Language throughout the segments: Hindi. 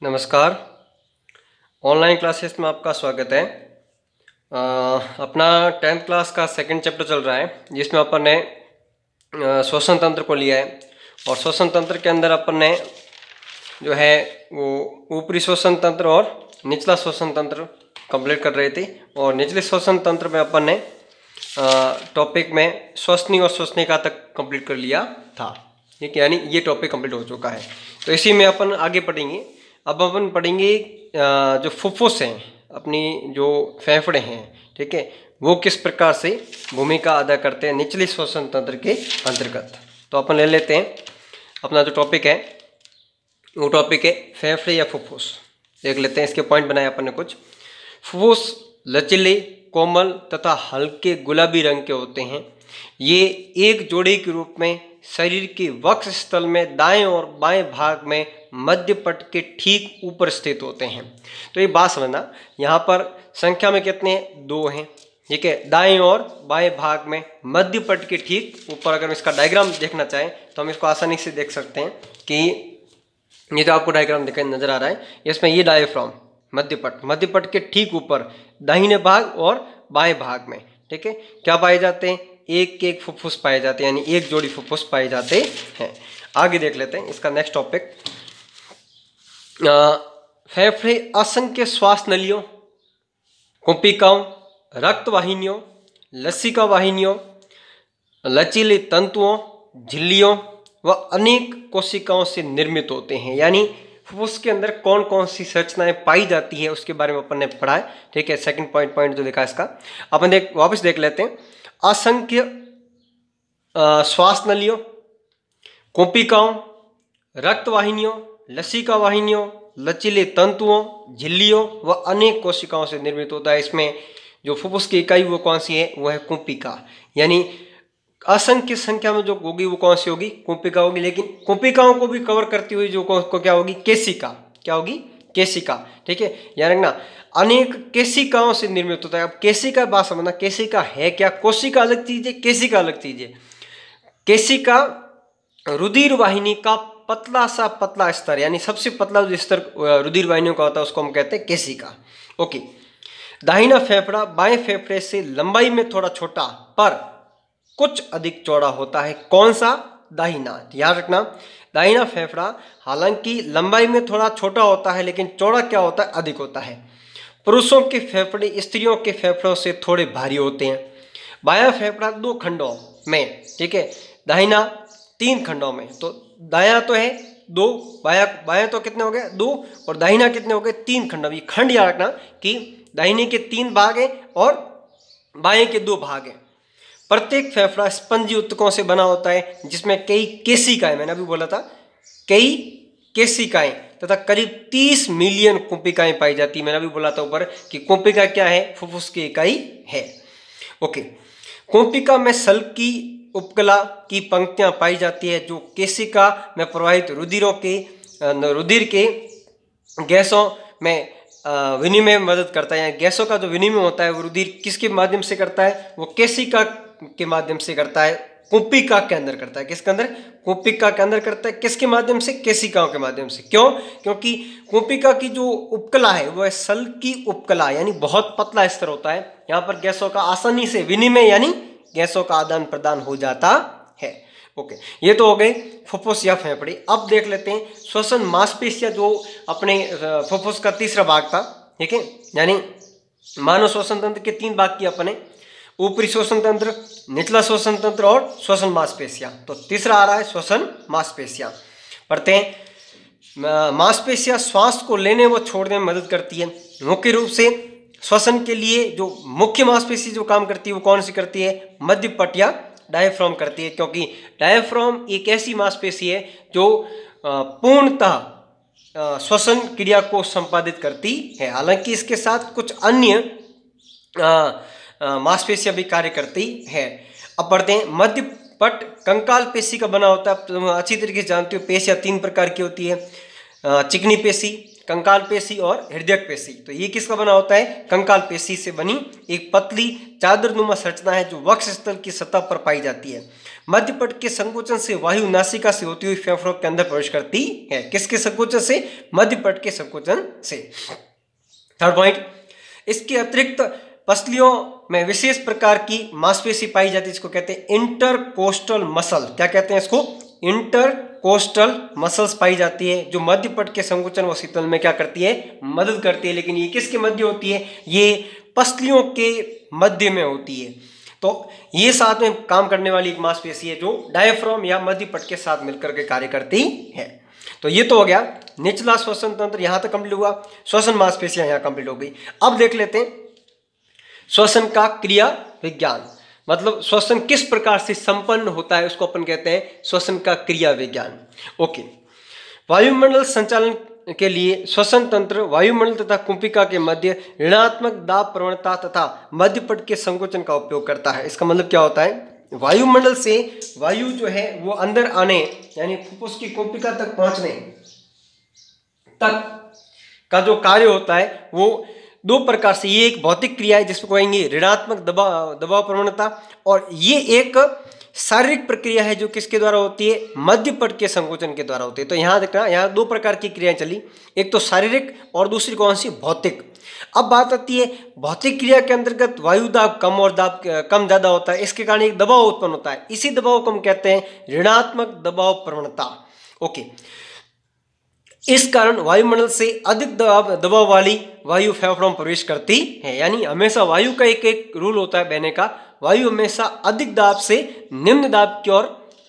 नमस्कार। ऑनलाइन क्लासेस में आपका स्वागत है। अपना 10th क्लास का सेकंड चैप्टर चल रहा है जिसमें अपन ने श्वसन तंत्र को लिया है। और श्वसन तंत्र के अंदर अपन ने जो है वो ऊपरी श्वसन तंत्र और निचला श्वसन तंत्र कंप्लीट कर रहे थे। और निचले श्वसन तंत्र में अपन ने टॉपिक में श्वसनी और श्वसनिका तक कंप्लीट कर लिया था। ठीक है, यानी ये टॉपिक कंप्लीट हो चुका है। तो इसी में अपन आगे पढ़ेंगे। अब अपन पढ़ेंगे जो फुफ्फुस हैं, अपनी जो फेफड़े हैं, ठीक है, वो किस प्रकार से भूमिका अदा करते हैं निचले श्वसन तंत्र के अंतर्गत। तो अपन ले लेते हैं अपना जो टॉपिक है, वो टॉपिक है फेफड़े या फुफ्फुस। देख लेते हैं, इसके पॉइंट बनाए अपन ने कुछ। फुफ्फुस लचीले, कोमल तथा हल्के गुलाबी रंग के होते हैं। ये एक जोड़ी के रूप में शरीर के वक्ष स्थल में दाएं और बाएं भाग में मध्य पट के ठीक ऊपर स्थित होते हैं। तो ये बात समझना, यहाँ पर संख्या में कितने हैं? 2 हैं। ठीक है, दाएं और बाएं भाग में मध्य पट के ठीक ऊपर। अगर इसका डायग्राम देखना चाहें तो हम इसको आसानी से देख सकते हैं कि ये जो आपको डायग्राम दिखाई नजर आ रहा है, इसमें ये डायफ्राम मध्य पट के ठीक ऊपर दाहिने भाग और बाएं भाग में, ठीक है, क्या पाए जाते हैं? एक फुफ्फुस पाए जाते हैं, यानी एक जोड़ी फुफ्फुस पाए जाते हैं। आगे देख लेते हैं इसका नेक्स्ट टॉपिक। फेफड़े असंख्य श्वास नलियों, कुंपिकाओं, रक्त वाहिनियों, लसिका वाहिनियों, लचीले तंतुओं, झिल्लियों व अनेक कोशिकाओं से निर्मित होते हैं। यानी फुफ्फुस के अंदर कौन कौन सी संरचनाएं पाई जाती है उसके बारे में अपन ने पढ़ा है। ठीक है, सेकंड पॉइंट जो लिखा इसका अपन वापस देख लेते हैं। असंख्य श्वास नलियों, कुंपिकाओं, रक्त वाहिनियों, लसिका वाहिनियों, लचीले तंतुओं, झिल्लियों व अनेक कोशिकाओं से निर्मित होता है। इसमें जो फुफ्फुस की इकाई वो कौन सी है? वो है कुंपिका। यानी असंख्य संख्या में जो होगी वो कौन सी होगी? कुंपिका होगी। लेकिन कुंपिकाओं को भी कवर करती हुई जो को क्या होगी? केशिका। क्या होगी? केशिका। ठीक है, याद रखना, अनेक केशिकाओं से निर्मित होता है। अब केशिका बात समझना, केशिका है क्या? कोशिका अलग चीज है, केशिका अलग चीज है। केशिका रुधिर वाहिनी का पतला स्तर, यानी सबसे पतला जो स्तर रुधिर वाहिनियों का होता है उसको हम कहते हैं केशिका। ओके, दाहिना फेफड़ा बाएं फेफड़े से लंबाई में थोड़ा छोटा पर कुछ अधिक चौड़ा होता है। कौन सा? दाहिना। याद रखना, दाहिना फेफड़ा हालांकि लंबाई में थोड़ा छोटा होता है लेकिन चौड़ा क्या होता है? अधिक होता है। पुरुषों के फेफड़े स्त्रियों के फेफड़ों से थोड़े भारी होते हैं। बायां फेफड़ा 2 खंडों में, ठीक है, दाहिना 3 खंडों में। तो दायां तो है 2, बायां तो कितने हो गए? 2, और दाहिना कितने हो गए? 3 खंडों में। खंड याद रखना कि दाहिने के 3 भाग हैं और बाएं के 2 भाग हैं। प्रत्येक फेफड़ा स्पंजी ऊतकों से बना होता है जिसमें कई केशिकाएं, मैंने अभी बोला था, कई केशिकाएं तथा करीब 30 मिलियन कुंपिकाएं पाई जाती है। मैंने अभी बोला था ऊपर कि कुंपिका क्या है? फुफ्फुस की इकाई है। ओके, कुंपिका में सल की उपकला की पंक्तियां पाई जाती है जो केशिका में प्रवाहित रुधिर के गैसों में विनिमय में मदद करता है। गैसों का जो विनिमय होता है वो रुधिर किसके माध्यम से करता है? वो केशिका के माध्यम से करता है, कुंपिका के अंदर करता है। किसके अंदर? कुंपिका के अंदर करता है। किसके माध्यम से? केशिकाओं के माध्यम से। क्यों? क्योंकि कुंपिका की जो उपकला है वो है सल की उपकला, यानी बहुत पतला स्तर होता है। यहाँ पर गैसों का आसानी से विनिमय, यानी गैसों का आदान प्रदान हो जाता है। ओके, ये तो हो गए फुफ्फुस या फेफड़े। अब देख लेते हैं श्वसन मांसपेशियां, जो अपने फुफ्फुस का तीसरा भाग था। ठीक है, यानी मानव श्वसन तंत्र के 3 भाग किए अपने, ऊपरी श्वसन तंत्र, निचला श्वसन तंत्र और श्वसन मांसपेशियां। तो तीसरा आ रहा है श्वसन मांसपेशियां। पढ़ते हैं। मांसपेशियां श्वास को लेने व छोड़ने में मदद करती है। मुख्य रूप से श्वसन के लिए जो मुख्य मांसपेशी जो काम करती है वो कौन सी करती है? मध्य पट या डायफ्राम करती है। क्योंकि डायफ्राम एक ऐसी मांसपेशी है जो पूर्णतः श्वसन क्रिया को संपादित करती है। हालांकि इसके साथ कुछ अन्य मांसपेशियां भी कार्य करती है। अब पढ़ते हैं। मध्य पट कंकाल पेशी का बना होता है। तुम अच्छी तरीके से जानते हो पेशियां 3 प्रकार की होती है, चिकनी पेशी, कंकाल पेशी और हृदयक पेशी। तो ये किसका बना होता है? कंकाल पेशी से बनी एक पतली चादरनुमा संरचना है जो वक्ष स्थल की सतह पर पाई जाती है। मध्य पट के संकोचन से वायु नासिका से होती हुई फेफड़ों के अंदर प्रवेश करती है। किसके संकोचन से? मध्य पट के संकोचन से। थर्ड पॉइंट, इसके अतिरिक्त पसलियों में विशेष प्रकार की मांसपेशी पाई जाती है, इसको कहते हैं इंटरकोस्टल मसल। क्या कहते हैं इसको? इंटरकोस्टल मसल्स पाई जाती है, जो मध्य पट के संकोचन व शीतलन में क्या करती है? मदद करती है। लेकिन ये किसके मध्य होती है? ये पसलियों के मध्य में होती है। तो ये साथ में काम करने वाली एक मांसपेशी है जो डायफ्राम या मध्य पट के साथ मिलकर के कार्य करती है। तो ये तो हो गया निचला श्वसन तंत्र, यहां तक कंप्लीट हुआ। श्वसन मांसपेशियां यहां कंप्लीट हो गई। अब देख लेते हैं श्वसन का क्रिया विज्ञान, मतलब श्वसन किस प्रकार से संपन्न होता है, उसको अपन कहते हैं श्वसन का क्रिया विज्ञान। ओके, वायुमंडल संचालन के लिए श्वसन तंत्र वायुमंडल तथा कुंभिका के मध्य ऋणात्मक दाब प्रवणता तथा मध्य पट के संकोचन का उपयोग करता है। इसका मतलब क्या होता है? वायुमंडल से वायु जो है वो अंदर आने यानी फुफ्फुस की कुंभिका तक पहुंचने तक का जो कार्य होता है वो दो प्रकार से, ये एक भौतिक क्रिया है जिसको कहेंगे ऋणात्मक दबाव प्रवणता, और ये एक शारीरिक प्रक्रिया है जो किसके द्वारा होती है? मध्य पट के संकोचन के द्वारा होती है। तो यहाँ देखना, यहाँ दो प्रकार की क्रियाएं चली, एक तो शारीरिक और दूसरी कौन सी? भौतिक। अब बात आती है भौतिक क्रिया के अंतर्गत वायु दाब कम और दाब कम ज्यादा होता है, इसके कारण एक दबाव उत्पन्न होता है। इसी दबाव को हम कहते हैं ऋणात्मक दबाव प्रवणता। ओके, इस कारण वायुमंडल से अधिक दबाव वाली वायु फेफड़ों में प्रवेश करती है। यानी हमेशा वायु का एक रूल होता है बहने का, वायु हमेशा अधिक दाब से निम्न दाब की ओर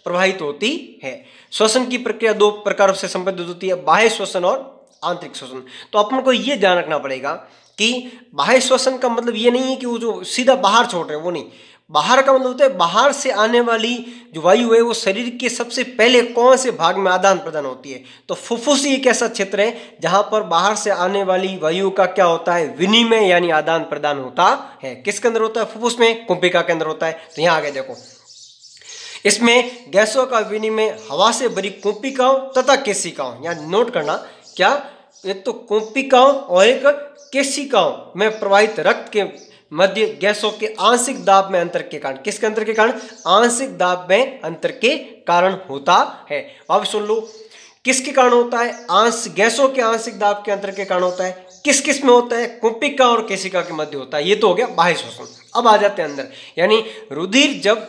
प्रवाहित होती है। श्वसन की प्रक्रिया दो प्रकारों से संबंधित होती है, बाह्य श्वसन और आंतरिक श्वसन। तो अपन को ये ध्यान रखना पड़ेगा कि बाह्य श्वसन का मतलब ये नहीं है कि वो जो सीधा बाहर छोड़ रहे हैं, वो नहीं। बाहर का मतलब होता है बाहर से आने वाली जो वायु है वो शरीर के सबसे पहले कौन से भाग में आदान प्रदान होती है। तो फुफ्फुस एक ऐसा क्षेत्र है जहां पर बाहर से आने वाली वायु का क्या होता है? विनिमय यानी आदान प्रदान होता है। किसके अंदर होता है? फुफ्फुस में, कुंभिका के अंदर होता है। तो यहाँ आगे देखो, इसमें गैसों का विनिमय हवा से भरी कुंभिकाओं तथा केशिकाओं, यहाँ नोट करना, क्या? एक तो कुंभिकाओं और एक केशिकाओं में प्रवाहित रक्त के मध्य गैसों के आंशिक दाब में अंतर के कारण, किसके अंतर के कारण? आंशिक दाब में अंतर के कारण होता है। अब सुन लो, किसके कारण होता है? गैसों के आंशिक दाब के अंतर के कारण होता है। किस किस में होता है? कुंभिका और केशिका के मध्य होता है। ये तो हो गया बाह्य श्वसन। अब आ जाते हैं अंदर, यानी रुधिर जब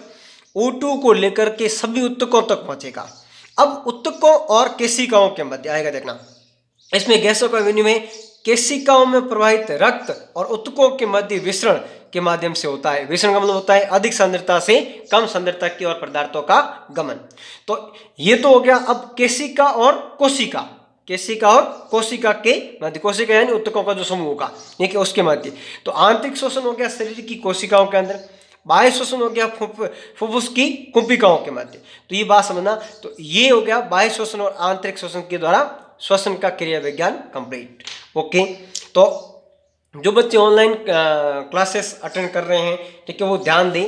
O2 को लेकर के सभी उत्तकों तक पहुंचेगा। अब उत्तकों और केशिकाओं के मध्य आएगा, देखना, इसमें गैसों का विनिमय केशिकाओं में प्रवाहित रक्त और उत्तकों के मध्य विसरण के माध्यम से होता है। विसरण का मतलब होता है अधिक सांद्रता से कम सांद्रता की ओर पदार्थों का गमन। तो ये तो हो गया अब केशिका और कोशिका, केशिका और कोशिका के मध्य, कोशिका यानी उत्तकों का जो समूह होगा ये कि उसके मध्य। तो आंतरिक श्वसन हो गया शरीर की कोशिकाओं के अंदर, बाह्य श्वसन हो गया फुफ्फुस की कुंभिकाओं के मध्य। तो ये बात समझना। तो ये हो गया बाह्य श्वसन और आंतरिक श्वसन के द्वारा श्वसन का क्रिया विज्ञान कंप्लीट। ओके, तो जो बच्चे ऑनलाइन क्लासेस अटेंड कर रहे हैं, ठीक है, वो ध्यान दें।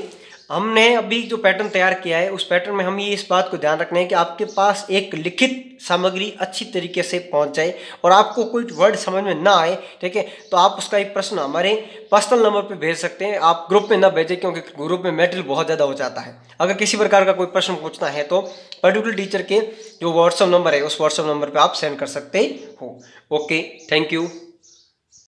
हमने अभी जो पैटर्न तैयार किया है उस पैटर्न में हम ये इस बात को ध्यान रखना है कि आपके पास एक लिखित सामग्री अच्छी तरीके से पहुंच जाए और आपको कोई वर्ड समझ में ना आए, ठीक है, तो आप उसका एक प्रश्न हमारे पर्सनल नंबर पे भेज सकते हैं। आप ग्रुप में ना भेजें क्योंकि ग्रुप में मटेरियल बहुत ज़्यादा हो जाता है। अगर किसी प्रकार का कोई प्रश्न पूछना है तो पर्टिकुलर टीचर के जो व्हाट्सएप नंबर है उस व्हाट्सएप नंबर पर आप सेंड कर सकते हो। Okay, thank you.